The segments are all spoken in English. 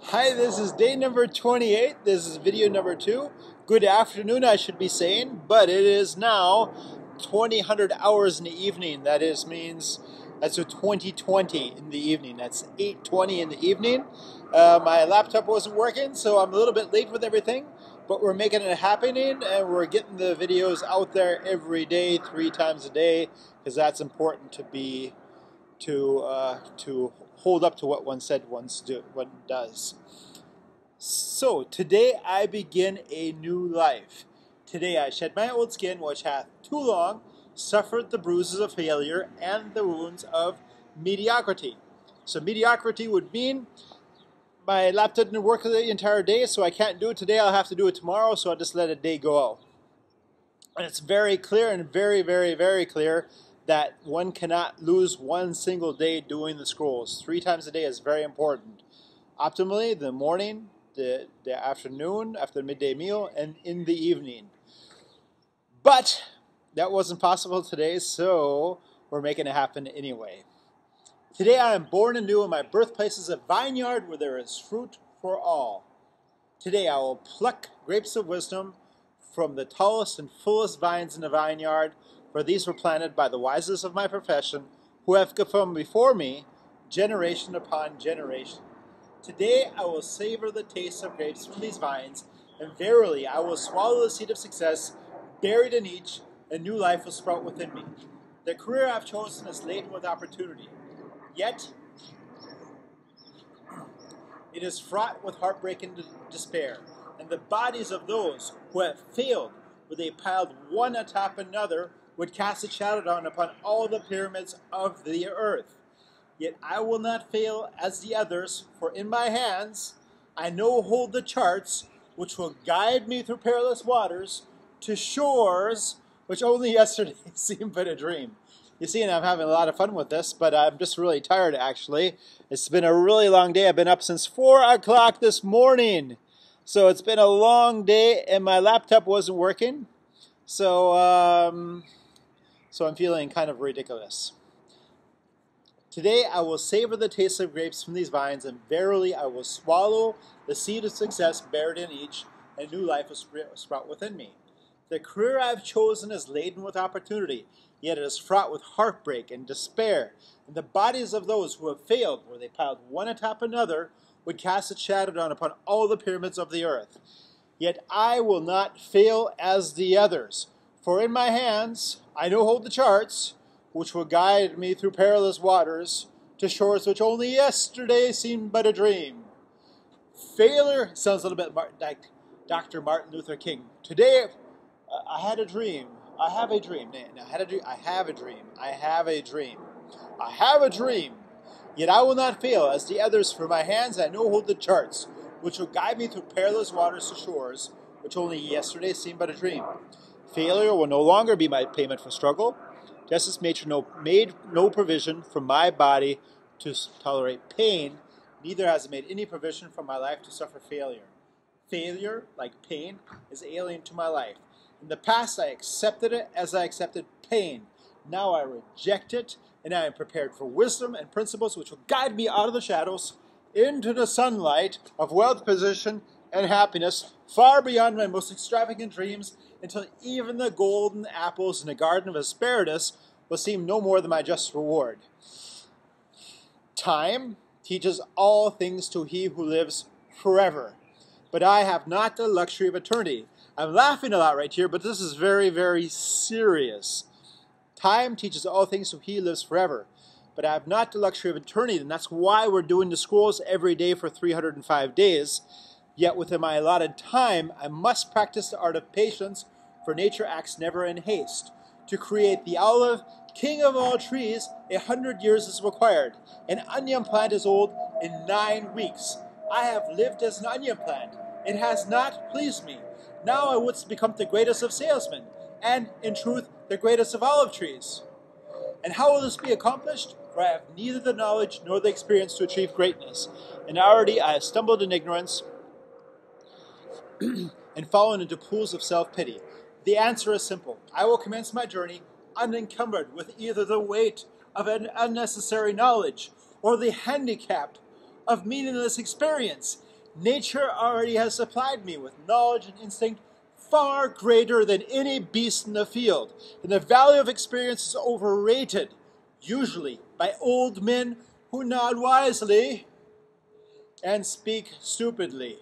Hi, this is day number 28. This is video number 2. Good afternoon, I should be saying, but it is now 2000 hours in the evening. That is means that's a 2020 in the evening. That's 8:20 in the evening. My laptop wasn't working, so I'm a little bit late with everything, but we're making it happening, and we're getting the videos out there every day, 3 times a day, because that's important to hold up to what one said one does. So today I begin a new life. Today I shed my old skin, which hath too long suffered the bruises of failure and the wounds of mediocrity. So mediocrity would mean my laptop didn't work the entire day, so I can't do it today. I'll have to do it tomorrow, so I'll just let a day go out. And it's very clear and very, very, very clear that one cannot lose one single day doing the scrolls. 3 times a day is very important. Optimally, the morning, the afternoon, after the midday meal, and in the evening. But that wasn't possible today, so we're making it happen anyway. Today I am born anew, and my birthplace is a vineyard where there is fruit for all. Today I will pluck grapes of wisdom from the tallest and fullest vines in the vineyard, for these were planted by the wisest of my profession, who have come before me, generation upon generation. Today I will savor the taste of grapes from these vines, and verily I will swallow the seed of success buried in each, and new life will sprout within me. The career I have chosen is laden with opportunity, yet it is fraught with heartbreak and despair, and the bodies of those who have failed, where they piled one atop another, would cast a shadow down upon all the pyramids of the earth. Yet I will not fail as the others, for in my hands I know hold the charts which will guide me through perilous waters to shores which only yesterday seemed but a dream. You see, and I'm having a lot of fun with this, but I'm just really tired, actually. It's been a really long day. I've been up since 4 o'clock this morning. So it's been a long day, and my laptop wasn't working. So I'm feeling kind of ridiculous. Today I will savor the taste of grapes from these vines, and verily I will swallow the seed of success buried in each, and new life will sprout within me. The career I have chosen is laden with opportunity, yet it is fraught with heartbreak and despair, and the bodies of those who have failed, where they piled one atop another, would cast its shadow down upon all the pyramids of the earth. Yet I will not fail as the others, for in my hands I know hold the charts, which will guide me through perilous waters to shores which only yesterday seemed but a dream. Failure sounds a little bit like Dr. Martin Luther King. Today I had a dream. I have a dream. I have a dream. I have a dream. I have a dream. I have a dream. Yet I will not fail as the others, for my hands I know hold the charts, which will guide me through perilous waters to shores, which only yesterday seemed but a dream. Failure will no longer be my payment for struggle. Justice made no provision for my body to tolerate pain, neither has it made any provision for my life to suffer failure. Failure, like pain, is alien to my life. In the past I accepted it as I accepted pain. Now I reject it, and I am prepared for wisdom and principles which will guide me out of the shadows into the sunlight of wealth, position, and happiness, far beyond my most extravagant dreams, until even the golden apples in the garden of asparagus will seem no more than my just reward. Time teaches all things to he who lives forever, but I have not the luxury of eternity. I'm laughing a lot right here, but this is very, very serious. Time teaches all things to he who lives forever, but I have not the luxury of eternity, and that's why we're doing the scrolls every day for 305 days. Yet within my allotted time, I must practice the art of patience, for nature acts never in haste. To create the olive, king of all trees, 100 years is required. An onion plant is old in 9 weeks. I have lived as an onion plant. It has not pleased me. Now I would become the greatest of salesmen, and, in truth, the greatest of olive trees. And how will this be accomplished? For I have neither the knowledge nor the experience to achieve greatness. And already I have stumbled in ignorance, and fallen into pools of self-pity. The answer is simple. I will commence my journey unencumbered with either the weight of an unnecessary knowledge or the handicap of meaningless experience. Nature already has supplied me with knowledge and instinct far greater than any beast in the field, and the value of experience is overrated, usually by old men who nod wisely and speak stupidly.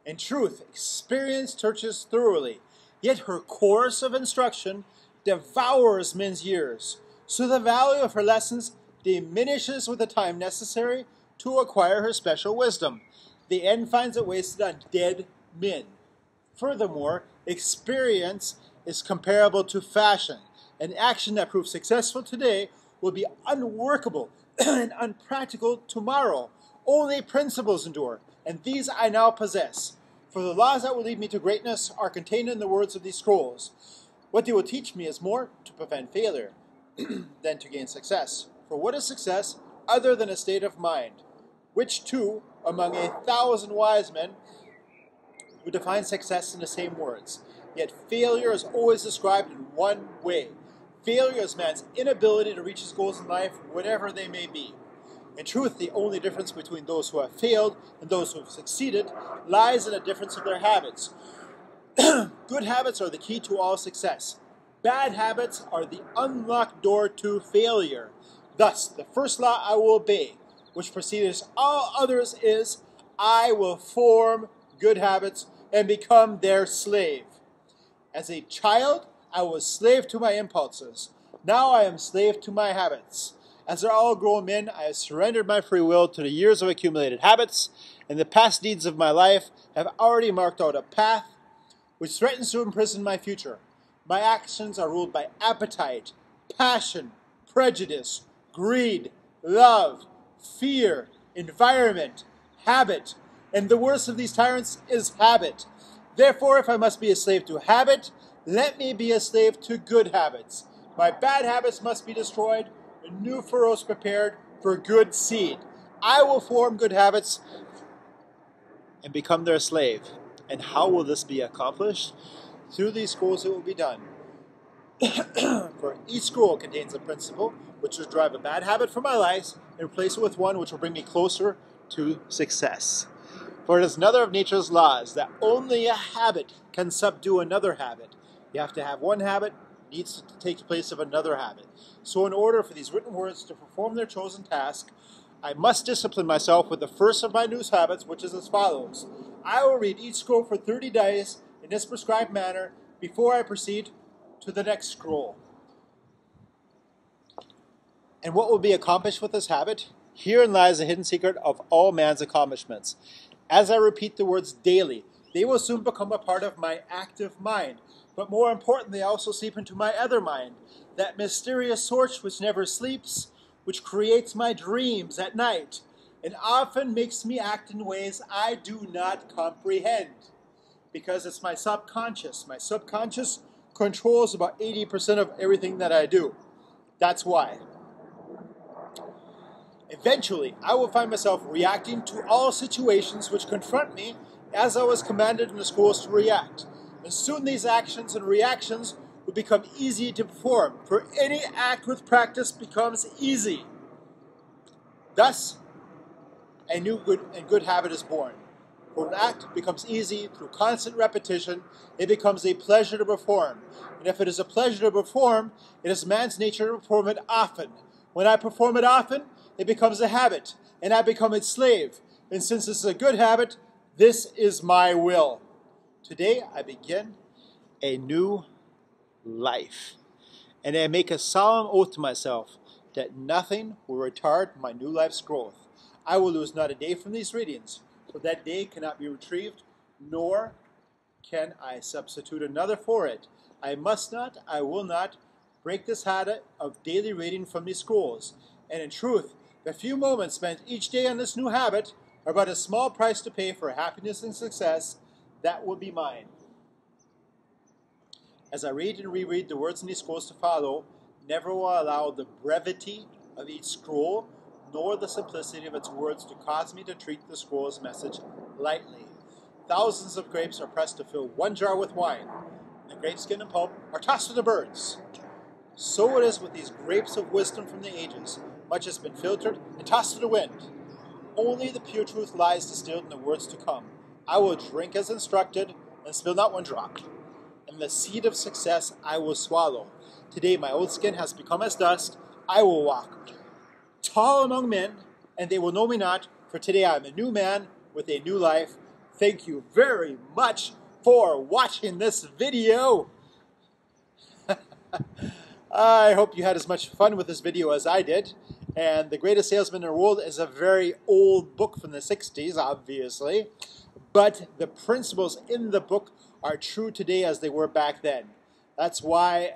In truth, experience searches thoroughly, yet her course of instruction devours men's years, so the value of her lessons diminishes with the time necessary to acquire her special wisdom. The end finds it wasted on dead men. Furthermore, experience is comparable to fashion. An action that proves successful today will be unworkable and unpractical tomorrow. Only principles endure, and these I now possess. For the laws that will lead me to greatness are contained in the words of these scrolls. What they will teach me is more to prevent failure than to gain success. For what is success other than a state of mind, which too, among 1,000 wise men, would define success in the same words. Yet failure is always described in one way. Failure is man's inability to reach his goals in life, whatever they may be. In truth, the only difference between those who have failed and those who have succeeded lies in the difference of their habits. Good habits are the key to all success. Bad habits are the unlocked door to failure. Thus, the first law I will obey, which precedes all others, is I will form good habits and become their slave. As a child, I was slave to my impulses. Now I am slave to my habits. As all grown men, I have surrendered my free will to the years of accumulated habits, and the past deeds of my life have already marked out a path which threatens to imprison my future. My actions are ruled by appetite, passion, prejudice, greed, love, fear, environment, habit, and the worst of these tyrants is habit. Therefore, if I must be a slave to habit, let me be a slave to good habits. My bad habits must be destroyed, and new furrows prepared for good seed. I will form good habits and become their slave. And how will this be accomplished? Through these scrolls it will be done. For each scroll contains a principle which will drive a bad habit from my life and replace it with one which will bring me closer to success. For it is another of nature's laws that only a habit can subdue another habit. You have to have one habit needs to take the place of another habit. So in order for these written words to perform their chosen task, I must discipline myself with the first of my new habits, which is as follows. I will read each scroll for 30 days in this prescribed manner before I proceed to the next scroll. And what will be accomplished with this habit? Herein lies the hidden secret of all man's accomplishments. As I repeat the words daily, they will soon become a part of my active mind. But more important, they also seep into my other mind, that mysterious source which never sleeps, which creates my dreams at night, and often makes me act in ways I do not comprehend. Because it's my subconscious. My subconscious controls about 80% of everything that I do. That's why. Eventually, I will find myself reacting to all situations which confront me as I was commanded in the schools to react. And soon these actions and reactions will become easy to perform, for any act with practice becomes easy. Thus, a new good habit is born. For an act becomes easy through constant repetition, it becomes a pleasure to perform. And if it is a pleasure to perform, it is man's nature to perform it often. When I perform it often, it becomes a habit, and I become its slave. And since this is a good habit, this is my will. Today I begin a new life, and I make a solemn oath to myself that nothing will retard my new life's growth. I will lose not a day from these readings, for that day cannot be retrieved, nor can I substitute another for it. I must not, I will not, break this habit of daily reading from these scrolls. And in truth, the few moments spent each day on this new habit are but a small price to pay for happiness and success that will be mine. As I read and reread the words in these scrolls to follow, never will I allow the brevity of each scroll nor the simplicity of its words to cause me to treat the scroll's message lightly. Thousands of grapes are pressed to fill one jar with wine. The grape skin and pulp are tossed to the birds. So it is with these grapes of wisdom from the ages. Much has been filtered and tossed to the wind. only the pure truth lies distilled in the words to come. I will drink as instructed and spill not one drop. And the seed of success I will swallow. Today my old skin has become as dust. I will walk tall among men, and they will know me not, for today I am a new man with a new life. Thank you very much for watching this video. I hope you had as much fun with this video as I did. And The Greatest Salesman in the World is a very old book from the 60s, obviously. But the principles in the book are true today as they were back then. That's why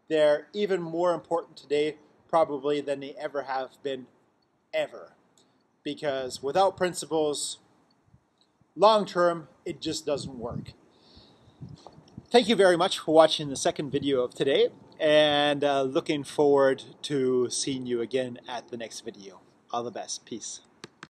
they're even more important today, probably, than they ever have been, ever. Because without principles, long term, it just doesn't work. Thank you very much for watching the second video of today, and looking forward to seeing you again at the next video. All the best. Peace.